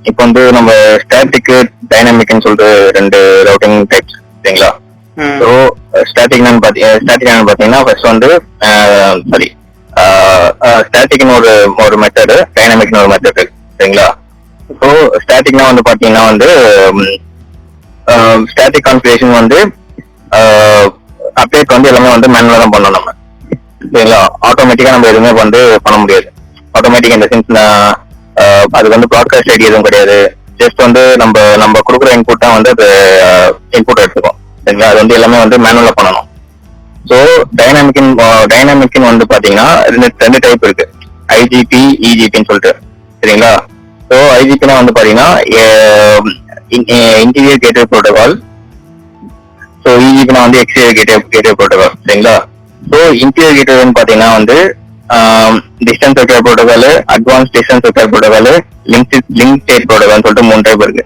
இப்போ வந்து நம்ம ஸ்டாட்டிக் டைனமிக்னு சொல்லிட்டு ரெண்டு ரவுட்டிங் டைப்ஸ் சரிங்களா. ஸோ ஸ்டாட்டிக்னு பாத்தீங்கன்னா ஃபர்ஸ்ட் வந்து சாரி ஸ்டாட்டிக்னு ஒரு மெத்தடு, டைனமிக்னு ஒரு மெத்தட் சரிங்களா. ஸோ ஸ்டாட்டிக்னா வந்து பாத்தீங்கன்னா வந்து ஸ்டாட்டிக் கான்ஃபிகரேஷன் வந்து அப்டேட் வந்து எல்லாமே வந்து மேனுவலா தான் பண்ணணும் நம்ம சரிங்களா. ஆட்டோமேட்டிக்கா நம்ம எதுவுமே வந்து பண்ண முடியாது. ஆட்டோமேட்டிக் இந்த சென்ஸ் அது வந்து ப்ராட்காஸ்ட் ஐடி எதுவும் கிடையாது. ஜஸ்ட் வந்து நம்ம கொடுக்குற இன்புட் தான் வந்து அது இன்புட் எடுத்துக்கும் சரிங்களா. அது வந்து எல்லாமே வந்து மேனுவலா பண்ணணும். ஸோ டைனாமிக்னு வந்து பாத்தீங்கன்னா ரெண்டு டைப் இருக்கு, ஐஜிபி இஜிபின்னு சொல்லிட்டு சரிங்களா. ஸோ ஐஜிபினா வந்து பாத்தீங்கன்னா இன்டீரியர் கேட்வே ப்ரோட்டோகால். ஸோ இஜிபினா வந்து எக்ஸ்டீரியர் கேட்வே ப்ரோட்டோகால் சரிங்களா. ஸோ இன்டீரியர் கேட்வேன்னு பாத்தீங்கன்னா வந்து distance vector protocol, advance distance vector protocol, link state protocol சொல்லிட்டு 3 டைப் இருக்கு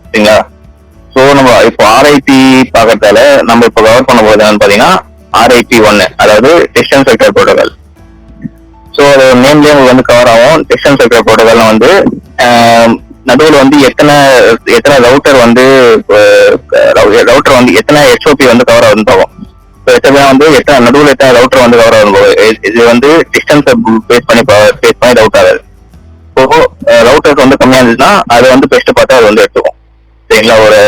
சரிங்களா. ஸோ நம்ம இப்போ ஆர்ஐபி பார்க்கறதால நம்ம இப்போ கவர் பண்ண போது என்னன்னு பாத்தீங்கன்னா RIP1, அதாவது டிஸ்டன்ஸ் வெக்டர் ப்ரோட்டோகால். ஸோ அது நேம்லேயே உங்களுக்கு வந்து கவர் ஆகும். டிஸ்டன்ஸ் வெக்டர் ப்ரோட்டோகால் வந்து நடுவில் வந்து எத்தனை ரவுட்டர் வந்து எத்தனை HOP வந்து கவர் ஆகுதுன்னு பார்க்கும். வந்து நடுவில் எத்தனை ரவுட்டர் வந்து கவர் ஆகும். இது வந்து டிஸ்டன்ஸ் பேஸ் பண்ணி ரவுட் ஆகாது. இப்போ ரவுட்டர்ஸ் வந்து கம்மியா இருந்துச்சுன்னா அது வந்து பெஸ்ட் பார்த்தா அது வந்து எடுத்துக்கும் சரிங்களா. ஒரு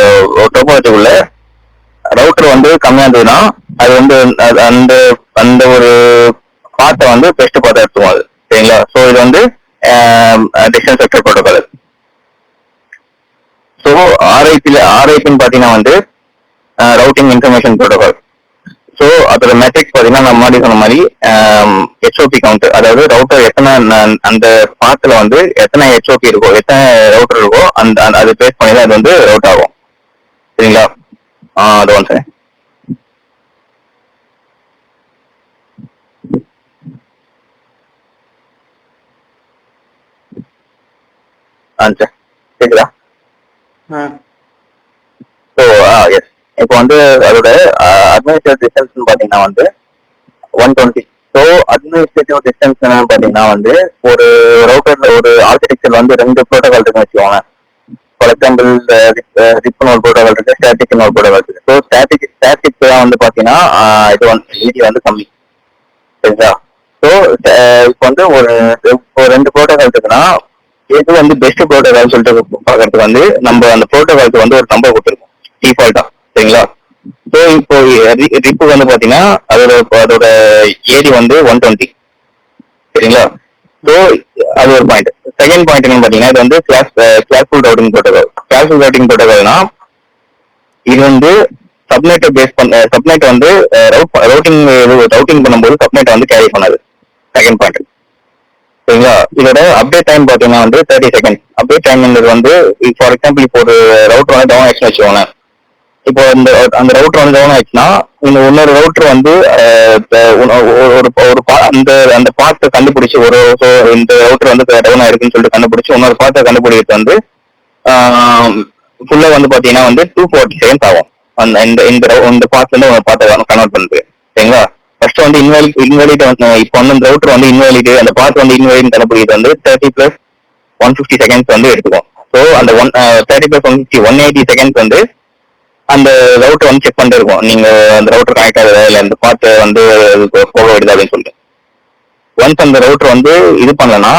டோபாலஜிக்குள்ள ரவுட்டர் வந்து கம்மியா இருந்ததுன்னா அது வந்து அந்த ஒரு பார்ட்டை வந்து பெஸ்ட் பார்த்தா எடுத்துக்கும் அது சரிங்களா. ஸோ இது வந்து டிஸ்டன்ஸ் வெக்டர் ப்ரோட்டோகால். ஸோ ஆர்ஐபின்னு பாத்தீங்கன்னா வந்து ரவுட்டிங் இன்ஃபர்மேஷன் ப்ரோட்டோகால். ஸோ அதோட மெட்ரிக்ஸ் பாத்தீங்கன்னா நம்ம முன்னாடி சொன்ன மாதிரி HOP கவுண்ட், அதாவது ரவுட்டர் எத்தனை அந்த பார்ட்ல வந்து எத்தனை HOP இருக்கோ, எத்தனை ரவுட்டர் இருக்கோ அது பேஸ் பண்ணி தான் அது வந்து ரவுட் ஆகும் சரிங்களா. அது ஒன் சார். சார் கேக்குதா? ஸோ எஸ், இப்போ வந்து அதோட அட்மினிஸ்ட்ரேட்டிவ் டிஸ்டன்ஸ் பாத்தீங்கன்னா வந்து 120. ஸோ அட்மினிஸ்ட்ரேட்டிவ் டிஸ்டன்ஸ் என்னன்னு பாத்தீங்கன்னா வந்து ஒரு ரவுட்டர்ல ஒரு ஆர்கிடெக்சர் வந்து 2 ப்ரோட்டோகால் இருக்குன்னு வச்சுக்கோங்க. ஃபார் எக்ஸாம்பிள் ரிப்னு ஒரு ப்ரோட்டோகால் இருக்கு, ஸ்டாட்டிக்னு ஒரு ப்ரோட்டோகால் இருக்கு. ஸோ ஸ்டாட்டிக் தான் வந்து பாத்தீங்கன்னா இது வந்து ஈடி வந்து கம்மி சரிங்களா. ஸோ இப்போ வந்து ஒரு 2 ப்ரோட்டோகால் இருக்குன்னா எது வந்து பெஸ்ட் ப்ரோட்டோகால் சொல்லிட்டு பாக்குறதுக்கு வந்து நம்ம அந்த ப்ரோட்டோகாலுக்கு வந்து ஒரு நம்பர் கொடுத்துருக்கோம் டிஃபால்ட்டா சரிங்களா. ஸோ இப்போ ரிப்பு வந்து பாத்தீங்கன்னா அதோட ஏடி வந்து 120 சரிங்களா. ஸோ அது ஒரு பாயிண்ட். செகண்ட் பாயிண்ட் என்னன்னு பாத்தீங்கன்னா இது வந்து classful routing protocol. Classful routing ப்ரோட்டோகால்னா இது வந்து சப்நெட்டை பேஸ் பண்ண சப்நெட் வந்து ரவுட்டிங் பண்ணும்போது சப்நெட்டை வந்து கேரி பண்ணாது. செகண்ட் பாயிண்ட் சரிங்களா. இதோட அப்டேட் டைம் பாத்தீங்கன்னா வந்து 30 செகண்ட். அப்டேட் டைம்ன்றது வந்து ஃபார் எக்ஸாம்பிள் இப்போ ஒரு ரவுட்டர் வந்து டவுன் ஆயிடுச்சுன்னு வச்சுக்கோங்க. இப்போ அந்த ரவுட்டர் வந்து டவுன் ஆயிடுச்சுன்னா இன்னொரு ரவுட்டர் வந்து அந்த பார்ட்டை கண்டுபிடிச்சு இந்த ரவுட்டர் வந்து டவுன் ஆயிருக்குன்னு சொல்லிட்டு கண்டுபிடிச்சு இன்னொரு பார்ட்டை கண்டுபிடிக்கிறது வந்து ஃபுல்லா வந்து பாத்தீங்கன்னா வந்து 240 செகண்ட்ஸ் ஆகும். இந்த பார்ட்ல இருந்து ஒரு பார்ட்டை கன்வெர்ட் பண்ணுது சரிங்களா. ஃபர்ஸ்ட் வந்து இன்வாலிட் இப்போ வந்து அந்த ரவுட்டர் வந்து இன்வாலிட், அந்த பார்ட் வந்து இன்வாலிட் கண்டுபிடிக்கிறது வந்து 30 + 150 செகண்ட்ஸ் வந்து எடுத்துக்கும். ஸோ அந்த 30 + 150 180 செகண்ட்ஸ் வந்து அந்த ரவுட்டர் வந்து செக் பண்ணிட்டு இருக்கும், நீங்க அந்த ரவுட்டர் கனெக்ட் ஆகுதா இல்ல இந்த பார்ட் வந்து போக விடுதா அப்படின்னு சொல்லிட்டு. ஒன்ஸ் அந்த ரவுட்டர் வந்து இது பண்ணலன்னா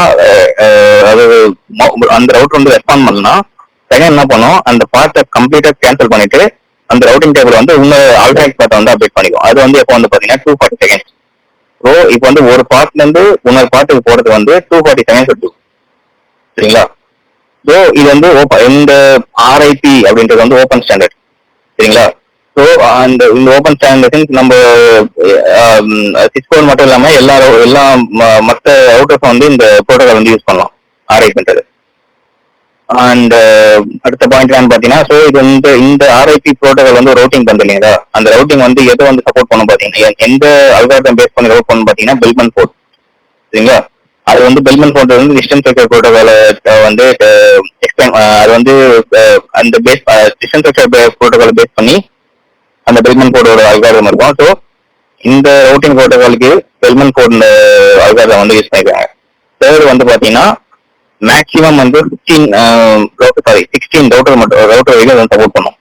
அந்த ரவுட்டர் வந்து ரெஸ்பாண்ட் பண்ணலன்னா செகண்ட் என்ன பண்ணும், அந்த பார்ட்டை கம்ப்ளீட்டா கேன்சல் பண்ணிட்டு அந்த ரவுட்டிங் டேபிள் வந்து இன்னொரு ஆல்டர்னேட் பார்ட்டை வந்து அப்டேட் பண்ணிக்கும். அது வந்து எப்போ வந்து பாத்தீங்கன்னா 240 செகண்ட்ஸ். ஸோ இப்போ வந்து ஒரு பார்ட்ல இருந்து இன்னொரு பார்ட்டுக்கு போறது வந்து 240 செகண்ட்ஸ் எடுக்கும் சரிங்களா. ஸோ இது வந்து இந்த RIP அப்படின்றது வந்து ஓப்பன் ஸ்டாண்டர்ட் சரிங்களா. ஸோ இந்த ஓப்பன் ஸ்டாண்டர்ட் நம்ம சிஸ்கோ மட்டும் இல்லாம எல்லா மற்ற அவுட்டர்ஸ் வந்து இந்த ப்ரோட்டோகால் வந்து யூஸ் பண்ணலாம் RIPன்றது. அண்ட் அடுத்த பாயிண்ட் என்னன்னு பாத்தீங்கன்னா, ஸோ இது இந்த RIP ப்ரோட்டோகால் வந்து ரவுட்டிங் பண்றது இல்லைங்களா. அந்த ரவுட்டிங் வந்து எதை வந்து சப்போர்ட் பண்ண பாத்தீங்கன்னா எந்த அல்காரிதம் பேஸ் பண்ணி ரவுட் பண்ண பாத்தீங்கன்னா பெல்மன் போர்ட் சரிங்களா. அது வந்து பெல்மன் போர்ட் வந்து டிஸ்டன்ஸ் வெக்டர் ப்ரோட்டோகால வந்து அது வந்து அந்த டிஸ்டன்ஸ் வெக்டர் ப்ரோட்டோகால் பேஸ் பண்ணி அந்த பெல்மன் போர்டோட அல்காரிதம் இருக்கும். ஸோ இந்த ரவுட்டிங் ப்ரோட்டோகாலுக்கு பெல்மன் போர்ட் அல்காரிதம் வந்து யூஸ் பண்ணிக்கிறாங்க. தேர்ட் வந்து பாத்தீங்கன்னா மேக்ஸிமம் வந்து 16 ரவுட்டர் வரைக்கும் சப்போர்ட் பண்ணும்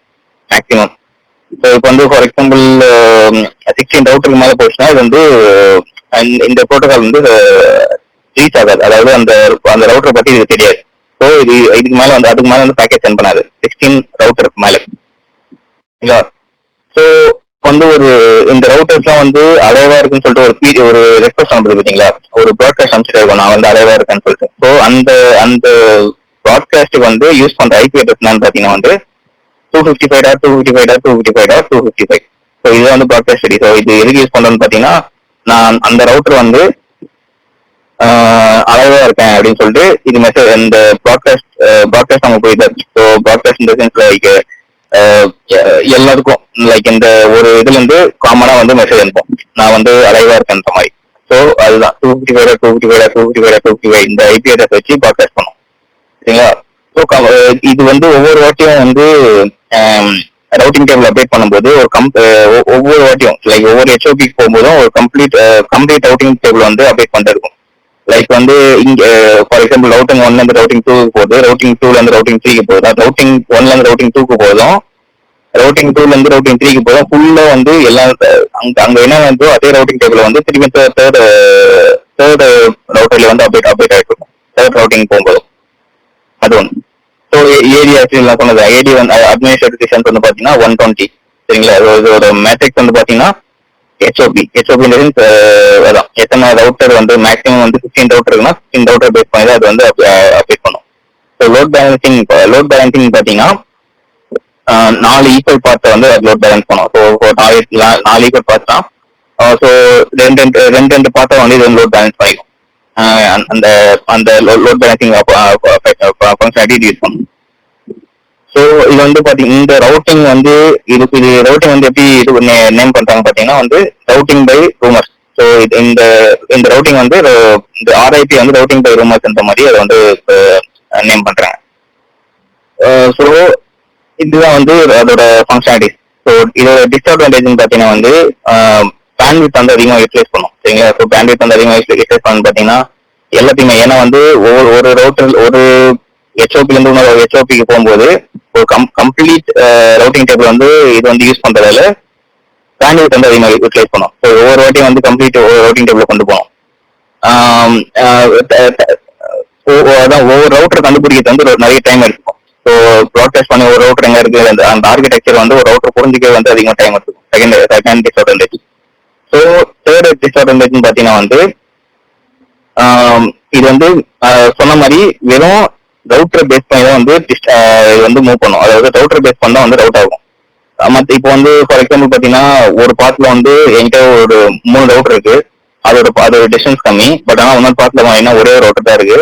மேக்ஸிமம். ஸோ இப்போ வந்து ஃபார் எக்ஸாம்பிள் 16 ரவுட்டருக்கு மேலே போச்சுன்னா இது வந்து இந்த ப்ரோட்டோகால் வந்து ரீச் ஆகாது, அதாவது அந்த அந்த ரவுட்டரை பத்தி இது தெரியாது. ஸோ இதுக்கு மேல வந்து அதுக்கு மேல வந்து பேக்கேஜ் சென்ட் பண்ணாது 16 ரவுட்டருக்கு மேல. ஸோ வந்து இந்த ரவுட்டர்ஸ்லாம் வந்து அலைவா இருக்குன்னு சொல்லிட்டு ஒரு ரெக்வஸ்ட் அனுப்புது பார்த்தீங்களா, ஒரு ப்ராட்காஸ்ட் அனுப்பிச்சிட்டு இருக்கோம் நான் வந்து அலைவா இருக்கேன்னு சொல்லிட்டு. ஸோ அந்த அந்த ப்ராட்காஸ்ட்டுக்கு வந்து யூஸ் பண்ற ஐபி அட்ரஸ் என்னன்னு பார்த்தீங்கன்னா வந்து 255.255.255.255. ஸோ இது வந்து ப்ராட்காஸ்ட் ஐடி. ஸோ இது எதுக்கு யூஸ் பண்றோம்னு பார்த்தீங்கன்னா, நான் அந்த ரவுட்டர் வந்து அலைவா இருக்கேன் அப்படின்னு சொல்லிட்டு இது மெசேஜ் இந்த ப்ராட்காஸ்ட் அவங்க போயிட்டு. ஸோ ப்ராட்காஸ்ட் இந்த சென்ஸ் லைக் எல்லாருக்கும் லைக் இந்த ஒரு இதுல இருந்து காமனா வந்து மெசேஜ் அனுப்போம், நான் வந்து அலைவா இருக்கேன்ற மாதிரி. ஸோ அதுதான் 255.255.255 இந்த ஐபி அட்ரஸ் வச்சு ப்ராட்காஸ்ட் பண்ணும். சரிங்களா? ஸோ இது வந்து ஒவ்வொரு வாட்டியும் வந்து ரவுட்டிங் டேபிள் அப்டேட் பண்ணும்போது ஒவ்வொரு வாட்டியும் லைக் ஒவ்வொரு ஹெச்ஓபிக்கு போகும்போதும் ஒரு கம்ப்ளீட் ரவுட்டிங் டேபிள் வந்து அப்டேட் பண்ணிட்டு இருக்கும். லைக் வந்து இங்க ஃபார் எக்ஸாம்பிள் ரவுட்டிங் 1ல இருந்து ரவுட்டிங் 2க்கு போகுது, ரவுட்டிங் 2ல இருந்து ரவுட்டிங் 3க்கு போகுது, ரவுட்டிங் 1ல இருந்து ரவுட்டிங் 2க்கு போதும், ரவுட்டிங் 2ல இருந்து ரவுட்டிங் 3க்கு போதும். ஃபுல்லா வந்து எல்லாம் அங்க என்ன வந்து அதே ரவுட்டிங் டேபிள் வந்து திரும்பி தேர்ட் ரவுட்டர்ல வந்து அப்டேட் ஆகிட்டு இருக்கும் தேர்ட் ரவுட்டிங் போகும்போது. அது ஒன்று. ஸோ ஏரியா நான் சொன்னது ஏடி வந்து அட்மினிஸ்ட்ரேட்டிவ் டிஸ்டன்ஸ் வந்து பாத்தீங்கன்னா 120. சரிங்களா? ஒரு மேட்ரிக்ஸ் வந்து பாத்தீங்கன்னா ஹெச்ஓபி அதான் எத்தனை ரவுட்டர் வந்து மேக்ஸிமம் வந்து 15 ரவுட்டர் இருக்குன்னா 15 ரவுட்டர் பேஸ் பண்ணி அது வந்து அப்டேட் பண்ணும். ஸோ லோட் பேலன்சிங் பாத்தீங்கன்னா 4 ஈக்குவல் பார்ட்டை வந்து லோட் பேலன்ஸ் பண்ணும். ஸோ 4 ஈக்குவல் பார்ட்ஸ் தான். ஸோ ரெண்டு பார்ட்டை வந்து இது லோட் பேலன்ஸ் பண்ணிக்கும். அந்த அந்த லோட் பேலன்சிங் ஃபங்க்ஷனாலிட்டி யூஸ் பண்ணும். ஸோ இது வந்து பாத்தீங்கன்னா இந்த ரவுட்டிங் வந்து இது ரவுட்டிங் வந்து எப்படி இது நேம் பண்றாங்க பாத்தீங்கன்னா வந்து ரவுட்டிங் பை ரூமர்ஸ். ஸோ இந்த இந்த ரவுட்டிங் வந்து இந்த ஆர்ஐபி வந்து ரவுட்டிங் பை ரூமர்ஸ்ன்ற மாதிரி அதை வந்து நேம் பண்றாங்க. ஸோ இதுதான் வந்து அதோட ஃபங்க்ஷனாலிட்டிஸ். ஸோ இதோட டிஸ்அட்வான்டேஜ் பாத்தீங்கன்னா வந்து பேண்ட்வித் வந்து அதிகமாக யூட்டிலைஸ் பண்ணும். சரிங்களா? ஸோ பேண்ட்வித் வந்து அதிகமாக யூட்டிலைஸ் பண்ணு பாத்தீங்கன்னா எல்லாத்தையுமே, ஏன்னா வந்து ஒரு ரவுட்டர் ஒரு ஹெச்ஓபி இருந்து இன்னொரு ஹெச்ஓபிக்கு போகும்போது ஒரு கம்ப்ளீட் ரவுட்டிங் டேபிள் வந்து இது வந்து யூஸ் பண்றதால பேண்ட்வித் வந்து அதிகமாக யூட்டிலைஸ் பண்ணும். ஸோ ஒவ்வொரு வாட்டியும் வந்து கம்ப்ளீட் ரவுட்டிங் டேபிள் கொண்டு போகணும். அதான் ஒவ்வொரு ரவுட்டர் கண்டுபிடிக்கிறது வந்து நிறைய டைம் எடுக்கும். ஸோ ப்ராட்காஸ்ட் பண்ணி ஒரு ரவுட்டர் எங்க இருக்கு அந்த ஆர்கிடெக்சர் வந்து ஒரு ரவுட்டர் புரிஞ்சுக்க வந்து அதிகமாக டைம் எடுக்கும். Second disadvantage. So third disadvantage பாத்தீங்கன்னா வந்து இது வந்து சொன்ன மாதிரி வெறும் ரவுட்டர் பேஸ் பண்ணி தான் வந்து இது வந்து மூவ் பண்ணும். அதாவது ரவுட்டர் பேஸ் பண்ணா வந்து ரவுட் ஆகும். இப்போ வந்து ஃபார் எக்ஸாம்பிள் பாத்தீங்கன்னா ஒரு பார்ட்ல வந்து என்கிட்ட ஒரு 3 ரவுட்டர் இருக்கு, அதோட டிஸ்டன்ஸ் கம்மி. பட் ஆனா இன்னொரு பார்ட்ல வாங்கினா ஒரே ஒரு ரவுட்டர் தான் இருக்கு,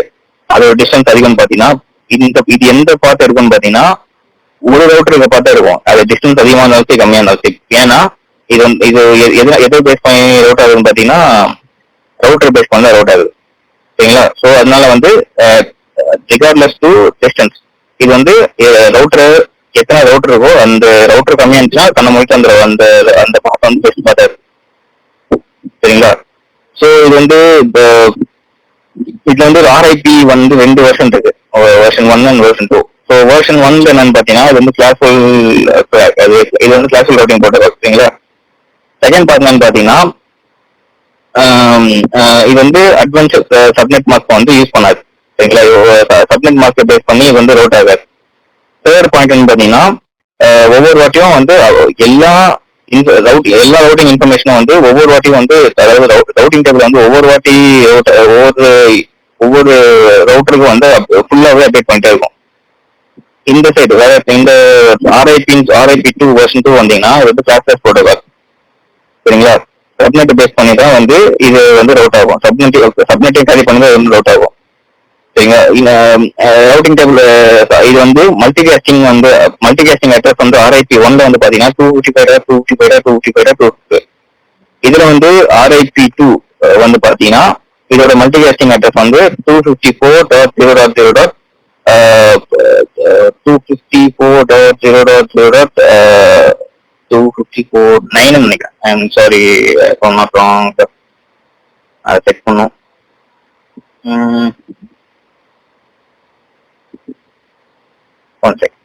அதோட டிஸ்டன்ஸ் அதிகம்னு பாத்தீங்கன்னா இது எந்த பார்ட் இருக்குன்னு பாத்தீங்கன்னா ஒரு ரவுட்டர் இருக்க பார்த்தா இருக்கும். அது டிஸ்டன்ஸ் அதிகமா இருந்தாலும் சரி கம்மியா இருந்தாலும் சரி. ஏன்னா இது எதை பேஸ் பண்ணி ரவுட் ஆகுதுன்னு பாத்தீங்கன்னா ரவுட்டர் பேஸ் பண்ண ரவுட் ஆகுது. சரிங்களா? ஸோ அதனால வந்து ரிகார்ட்லெஸ் டு டிஸ்டன்ஸ் இது வந்து ரவுட்டர் எத்தனை ரவுட்டர் இருக்கோ அந்த ரவுட்டர் கம்மியா இருந்துச்சுன்னா தன்னை முடிச்சு அந்த அந்த அந்த பார்ட் வந்து பெஸ்ட் பார்த்தாரு. சரிங்களா? ஸோ இது வந்து இதுல வந்து ஒரு ஆர்ஐபி வந்து 2 வெர்ஷன் இருக்கு, version 1 and version 2. So version 1 என்னன்னு பாத்தீங்கன்னா இது வந்து கிளாஸ்ஃபுல் இது வந்து கிளாஸ்ஃபுல் ரவுட்டிங் போட்டோம். சரிங்களா? செகண்ட் பார்ட் என்னன்னு பாத்தீங்கன்னா இது வந்து அட்வான்ஸ் சப்நெட் மாஸ்க் வந்து யூஸ் பண்ணாது. சரிங்களா? சப்நெட் மாஸ்க் பேஸ் பண்ணி இது வந்து ரவுட் ஆகாது. தேர்ட் பாயிண்ட் பாத்தீங்கன்னா ஒவ்வொரு வாட்டியும் வந்து எல்லா ரவுட்டிங் இன்ஃபர்மேஷனும் வந்து ஒவ்வொரு வாட்டியும் வந்து அதாவது ரவுட்டிங் டேபிள் வந்து ஒவ்வொரு ரவுட்டருக்கும் வந்து ஃபுல்லாவே அப்டேட் பண்ணிட்டே இருக்கும். இந்த சைடு வேற இந்த ஆர்ஐபி 2 வெர்ஷன் 2 வந்தீங்கன்னா இது வந்து கிளாஸ்லெஸ் ப்ரோட்டோகால். சரிங்களா? சப்நெட் பேஸ் பண்ணி தான் வந்து இது வந்து ரவுட் ஆகும். சப்நெட்டை கேரி பண்ணி தான் வந்து ரவுட் ஆகும். சரிங்களா? ரவுட்டிங் டேபிள் இது வந்து மல்டிகாஸ்டிங் அட்ரஸ் வந்து ஆர்ஐபி 1ல வந்து பாத்தீங்கன்னா 255.255.255. இதுல வந்து ஆர்ஐபி 2 வந்து பாத்தீங்கன்னா இதோட மல்டிகாஸ்டிங் அட்ரஸ் வந்து 254.0.0.254.9 நினைக்கிறேன். ஐம் சாரி அதை செக் பண்ணும். One check.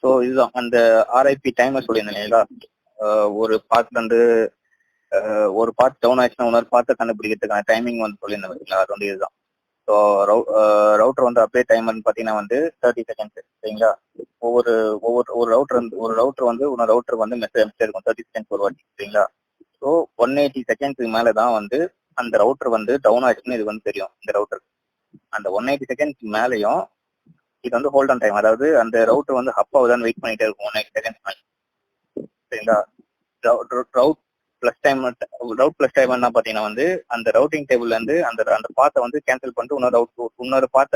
ஸோ இதுதான் அந்த ஆர்ஐபி டைமர் சொல்லியிருந்தேன் இல்லைங்களா. ஒரு பாத்துல இருந்து ஒரு பார்ட் டவுன் ஆச்சுன்னா இன்னொரு பார்ட்டை கண்டுபிடிக்கிறதுக்கான டைமிங் வந்து சொல்லியிருந்தேன் இல்லைங்களா. அது வந்து இதுதான். ஸோ ரவுட்டர் வந்து அப்படியே டைமர்னு பார்த்தீங்கன்னா வந்து 30 செகண்ட்ஸ் சரிங்களா. ஒவ்வொரு ஒவ்வொரு ஒரு ரவுட்டர் வந்து இன்னொரு ரவுட்டர் வந்து மெசேஜ் அனுப்பிச்சே இருக்கும் 30 செகண்ட்ஸ் ஒரு வாட்டி சரிங்களா. ஸோ 180 செகண்ட்ஸுக்கு மேலே தான் வந்து அந்த ரவுட்டர் வந்து டவுன் ஆச்சுன்னு இது வந்து தெரியும். இந்த ரவுட்டர் அந்த 180 செகண்ட்ஸ் மேலேயும் இது வந்து ஹோல்ட் ஆன் டைம், அதாவது அந்த ரவுட்டர் வந்து ஹப் ஆகுதான்னு வெயிட் பண்ணிட்டே இருக்கும் 180 செகண்ட்ஸ் மேலே சரிங்களா. ரவுட் பிளஸ் டைம் என்ன பார்த்தீங்கன்னா வந்து அந்த ரவுட்டிங் டேபிள்ல இருந்து அந்த பாத்தை வந்து கேன்சல் பண்ணிட்டு இன்னொரு பாத்தை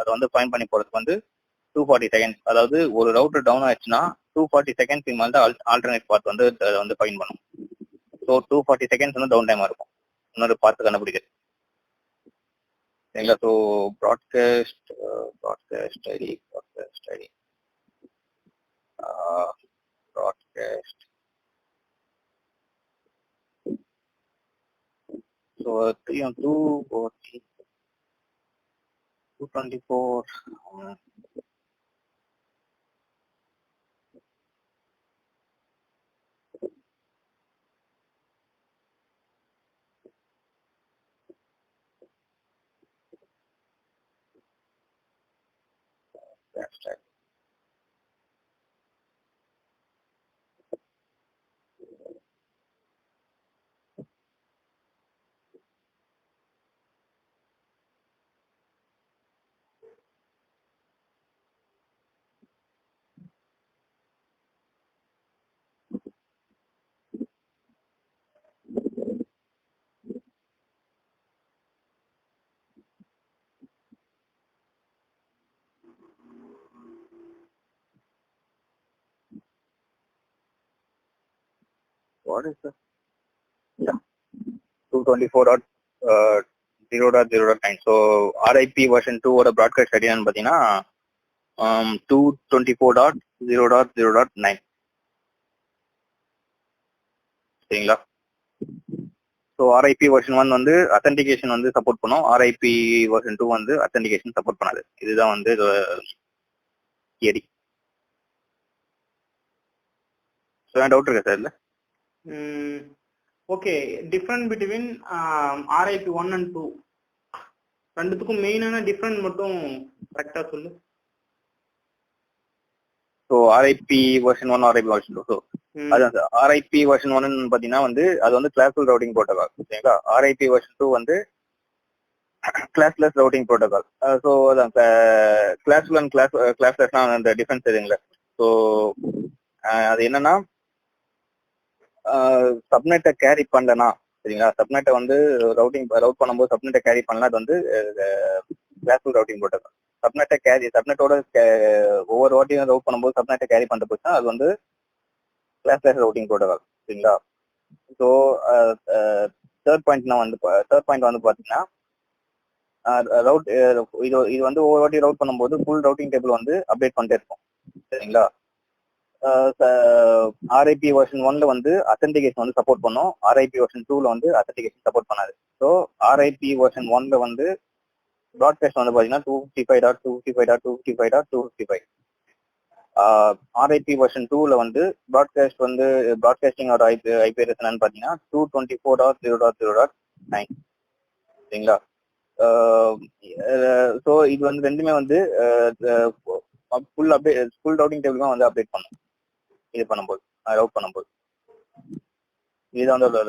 அதை வந்து ஃபைன் பண்ணி போறதுக்கு வந்து 240 செகண்ட்ஸ். அதாவது ஒரு ரவுட்டர் டவுன் ஆயிடுச்சுன்னா 240 செகண்ட்ஸ் மேலே தான் ஆல்டர்னேட் பாத் வந்து வந்து ஃபைன் பண்ணும். ஸோ 240 செகண்ட்ஸ் வந்து டவுன் டைமா இருக்கும் இன்னொரு பார்த்து கண்டுபிடிக்கிறது சரிங்களா. So broadcast ID broadcast. So 224 what is that? Yeah, 224.0.0.9. So RIP version 2 ஓட ப்ராட்காஸ்ட் ஐடி என்னன்னு பார்த்தீங்கன்னா 224.0.0.9 சரிங்களா. ஸோ ஆர்ஐபி வெர்ஷன் 1 வந்து அத்தன்டிகேஷன் வந்து சப்போர்ட் பண்ணும், ஆர்ஐபி வெர்ஷன் 2 வந்து அத்தன்டிகேஷன் சப்போர்ட் பண்ணாது. இதுதான் வந்து தியரி. ஸோ என் டவுட் இருக்கா சார் இல்லை? Okay, different between RIP 1 and 2 ரெண்டுத்துக்கும் மெயினான டிஃப்ரெண்ட் மட்டும் கரெக்டா சொல்லு. So RIP version 1 RIP version 2. So அதான் சார், ஆர்ஐபி வெர்ஷன் 1 பார்த்தீங்கன்னா வந்து அது வந்து கிளாஸ்ஃபுல் ரவுட்டிங் ப்ரோட்டோகால் சரிங்களா. ஆர்ஐபி வெர்ஷன் 2 வந்து கிளாஸ்லெஸ் ரவுட்டிங் ப்ரோட்டோகால். ஸோ அதான் கிளாஸ்ஃபுல் அண்ட் கிளாஸ்லெஸ்னா அந்த டிஃபரன்ஸ் எதுங்களா. ஸோ அது என்னன்னா சப்நெட்டை கேரி பண்ணலனா சரிங்களா, சப்நெட்டை வந்து ரவுட் பண்ணும்போது சப்நெட்டை கேரி பண்ணலாம், அது வந்து கிளாஸ்ஃபுல் ரவுட்டிங் ப்ரோட்டோகால். சப்நெட்டோட ஒவ்வொரு வாட்டியும் ரவுட் பண்ணும்போது சப்நெட்டை கேரி பண்ணுற போச்சுன்னா அது வந்து கிளாஸ்லெஸ் ரவுட்டிங் ப்ரோட்டோகால் சரிங்களா. ஸோ தேர்ட் பாயிண்ட் வந்து பார்த்தீங்கன்னா இது வந்து ஒவ்வொரு வாட்டி ரவுட் பண்ணும்போது ஃபுல் ரவுட்டிங் டேபிள் வந்து அப்டேட் பண்ணிட்டே இருக்கும் சரிங்களா. ஆர்ஐபி வெர்ஷன் 1 வந்து அத்தன்டிகேஷன் வந்து சப்போர்ட் பண்ணும், ஆர்ஐபி வெர்ஷன் 2 வந்து அத்தன்டிகேஷன் சப்போர்ட் பண்ணாது. ஸோ ஆர்ஐபி வெர்ஷன் 1 வந்து ப்ராட்காஸ்ட் வந்து பார்த்தீங்கன்னா 255.255.255.255. ஆர்ஐபி வெர்ஷன் 2 வந்து ப்ராட்காஸ்டிங்கோட ஐபி அட்ரஸ் என்னன்னு பார்த்தீங்கன்னா 224.0.0.9 சரிங்களா. ஸோ இது வந்து ரெண்டுமே வந்து ஃபுல் ரவுட்டிங் டேபிள் தான் வந்து அப்டேட் பண்ணும் இது பண்ணும்போது ரவுட் பண்ணும்போது. இதுதான் வந்து